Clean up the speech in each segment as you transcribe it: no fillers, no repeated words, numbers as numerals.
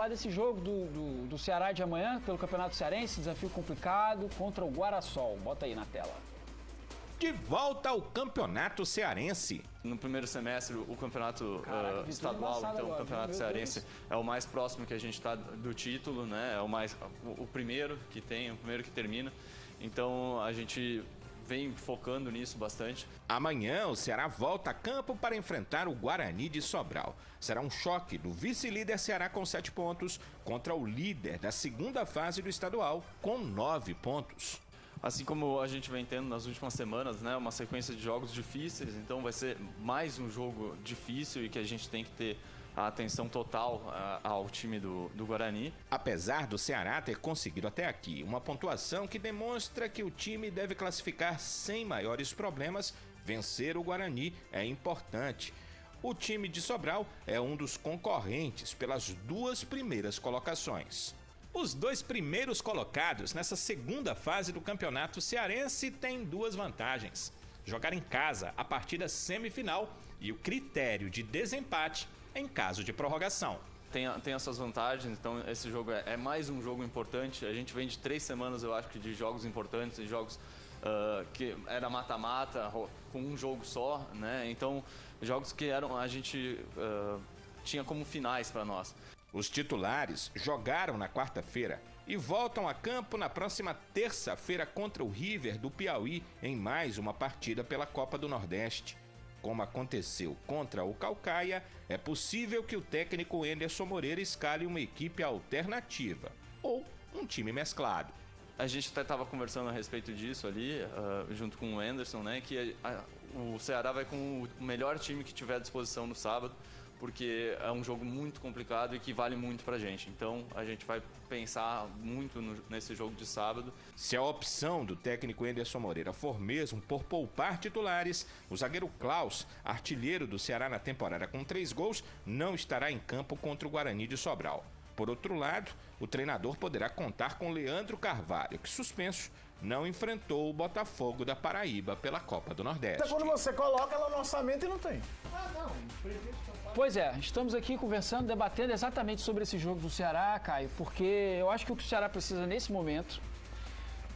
falar desse jogo do Ceará de amanhã, pelo Campeonato Cearense, desafio complicado contra o Guarasol. Bota aí na tela. De volta ao Campeonato Cearense. No primeiro semestre, o campeonato estadual, então agora, o Campeonato Cearense é o mais próximo que a gente está do título, né? É o primeiro que tem, o primeiro que termina. Então a gente vem focando nisso bastante. Amanhã o Ceará volta a campo para enfrentar o Guarani de Sobral. Será um choque do vice-líder Ceará com 7 pontos contra o líder da segunda fase do estadual com 9 pontos. Assim como a gente vem tendo nas últimas semanas, né, uma sequência de jogos difíceis, então vai ser mais um jogo difícil e que a gente tem que ter a atenção total ao time do Guarani. Apesar do Ceará ter conseguido até aqui uma pontuação que demonstra que o time deve classificar sem maiores problemas, vencer o Guarani é importante. O time de Sobral é um dos concorrentes pelas 2 primeiras colocações. Os 2 primeiros colocados nessa segunda fase do Campeonato Cearense têm 2 vantagens: jogar em casa a partida semifinal e o critério de desempate em caso de prorrogação. Tem essas vantagens, então esse jogo é mais um jogo importante. A gente vem de 3 semanas, eu acho, de jogos importantes, de jogos que era mata-mata, com um jogo só, né? Então, jogos que a gente tinha como finais para nós. Os titulares jogaram na quarta-feira e voltam a campo na próxima terça-feira contra o River do Piauí em mais uma partida pela Copa do Nordeste. Como aconteceu contra o Caucaia, é possível que o técnico Enderson Moreira escale uma equipe alternativa ou um time mesclado. A gente até estava conversando a respeito disso ali, junto com o Enderson, né, que o Ceará vai com o melhor time que tiver à disposição no sábado, porque é um jogo muito complicado e que vale muito pra gente. Então a gente vai pensar muito nesse jogo de sábado. Se a opção do técnico Enderson Moreira for mesmo por poupar titulares, o zagueiro Klaus, artilheiro do Ceará na temporada com 3 gols, não estará em campo contra o Guarani de Sobral. Por outro lado, o treinador poderá contar com Leandro Carvalho, que suspenso não enfrentou o Botafogo da Paraíba pela Copa do Nordeste. Até quando você coloca ela no orçamento e não tem. Pois é, estamos aqui conversando, debatendo exatamente sobre esse jogo do Ceará, Caio, porque eu acho que o que o Ceará precisa nesse momento,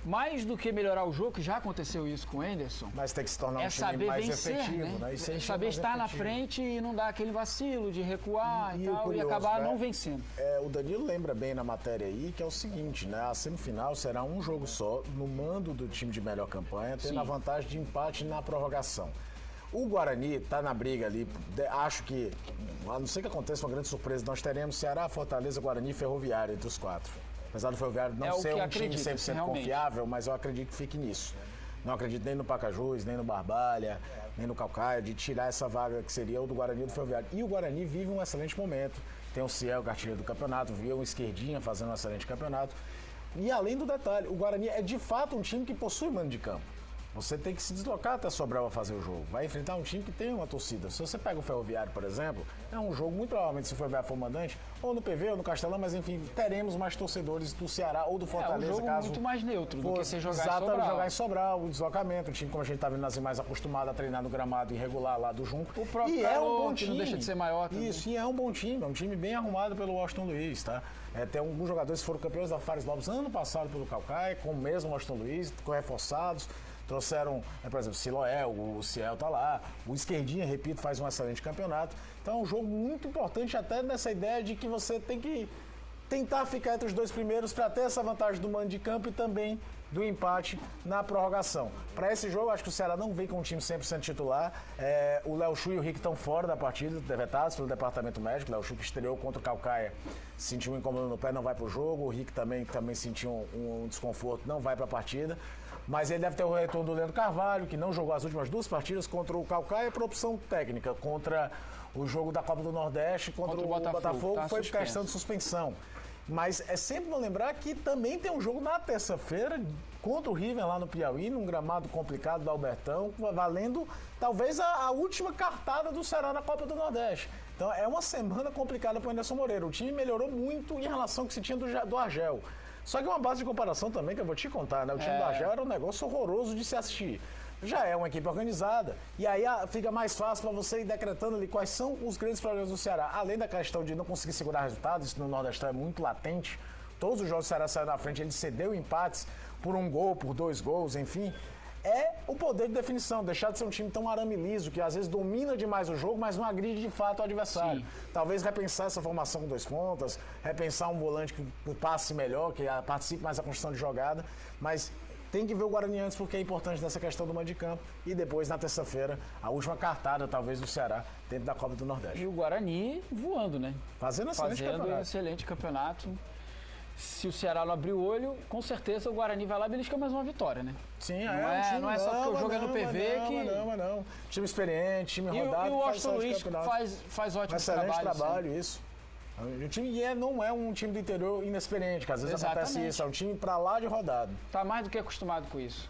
mais do que melhorar o jogo, que já aconteceu isso com o Enderson, mas tem que se tornar um time saber mais vencer, efetivo, né? É saber estar na frente e não dar aquele vacilo de recuar e tal, curioso, e acabar, né, não vencendo. O Danilo lembra bem na matéria aí que é o seguinte, né? A semifinal será um jogo só, no mando do time de melhor campanha, tendo a vantagem de empate na prorrogação. O Guarani está na briga ali, acho que, a não ser que aconteça uma grande surpresa, nós teremos Ceará, Fortaleza, Guarani e Ferroviário entre os 4. Apesar do Ferroviário não ser um time 100% realmente confiável, mas eu acredito que fique nisso. Não acredito nem no Pacajus, nem no Barbalha, nem no Caucaia, de tirar essa vaga que seria o do Guarani e do Ferroviário. E o Guarani vive um excelente momento. Tem o Ciel, artilheiro do campeonato, viu o Esquerdinha fazendo um excelente campeonato. E além do detalhe, o Guarani é de fato um time que possui mando de campo. Você tem que se deslocar até Sobral a fazer o jogo. Vai enfrentar um time que tem uma torcida. Se você pega o Ferroviário, por exemplo, é um jogo muito provavelmente, se o Ferroviário for mandante, ou no PV ou no Castelão, mas enfim, teremos mais torcedores do Ceará ou do Fortaleza. É um jogo caso muito mais neutro do que você jogar exatamente, em Sobral. Jogar em Sobral, o deslocamento, o time, como a gente está vendo nas imagens, acostumado a treinar no gramado irregular lá do Junco. O próprio e é um bom time. Não deixa de ser maior também. Isso, e é um bom time, é um time bem arrumado pelo Washington Luiz, tá? Tem alguns jogadores que foram campeões da Fares Lopes ano passado pelo Caucaia, com o mesmo Washington Luiz, com reforçados. Trouxeram, por exemplo, o Siloé, o Ciel tá lá, o Esquerdinha, repito, faz um excelente campeonato. Então é um jogo muito importante até nessa ideia de que você tem que tentar ficar entre os 2 primeiros para ter essa vantagem do mando de campo e também do empate na prorrogação. Para esse jogo, acho que o Ceará não vem com um time 100% titular. O Léo Chu e o Rick estão fora da partida, vetados pelo departamento médico. O Léo Chu, que estreou contra o Caucaia, sentiu um incômodo no pé, não vai para o jogo. O Rick também sentiu um desconforto, não vai para a partida. Mas ele deve ter o retorno do Leandro Carvalho, que não jogou as últimas 2 partidas contra o Caucaia por opção técnica, contra o jogo da Copa do Nordeste, contra o Botafogo tá foi questão de suspensão. Mas é sempre bom lembrar que também tem um jogo na terça-feira contra o River lá no Piauí, num gramado complicado do Albertão, valendo talvez a última cartada do Ceará na Copa do Nordeste. Então é uma semana complicada para o Enderson Moreira. O time melhorou muito em relação ao que se tinha do Argel. Só que uma base de comparação também que eu vou te contar, né? O time do Argel era um negócio horroroso de se assistir. já é uma equipe organizada. E aí fica mais fácil para você ir decretando ali quais são os grandes problemas do Ceará. Além da questão de não conseguir segurar resultados, isso no Nordestão é muito latente. Todos os jogos do Ceará saíram na frente, ele cedeu empates por 1 gol, por 2 gols, enfim. É o poder de definição, deixar de ser um time tão arame liso, que às vezes domina demais o jogo, mas não agride de fato o adversário. Sim. Talvez repensar essa formação com 2 pontas, repensar um volante que passe melhor, que participe mais da construção de jogada, mas tem que ver o Guarani antes, porque é importante nessa questão do mando de campo. E depois, na terça-feira, a última cartada, talvez, do Ceará, dentro da Copa do Nordeste. E o Guarani voando, né? Fazendo um excelente campeonato. Se o Ceará não abrir o olho, com certeza o Guarani vai lá e belisca mais uma vitória, né? Sim, não é só porque o jogo é no PV que... Não. Time experiente, time rodado. E o Austin Luiz faz ótimo excelente trabalho, assim. isso. O time não é um time do interior inexperiente, que às vezes acontece isso. É um time pra lá de rodado. Tá mais do que acostumado com isso.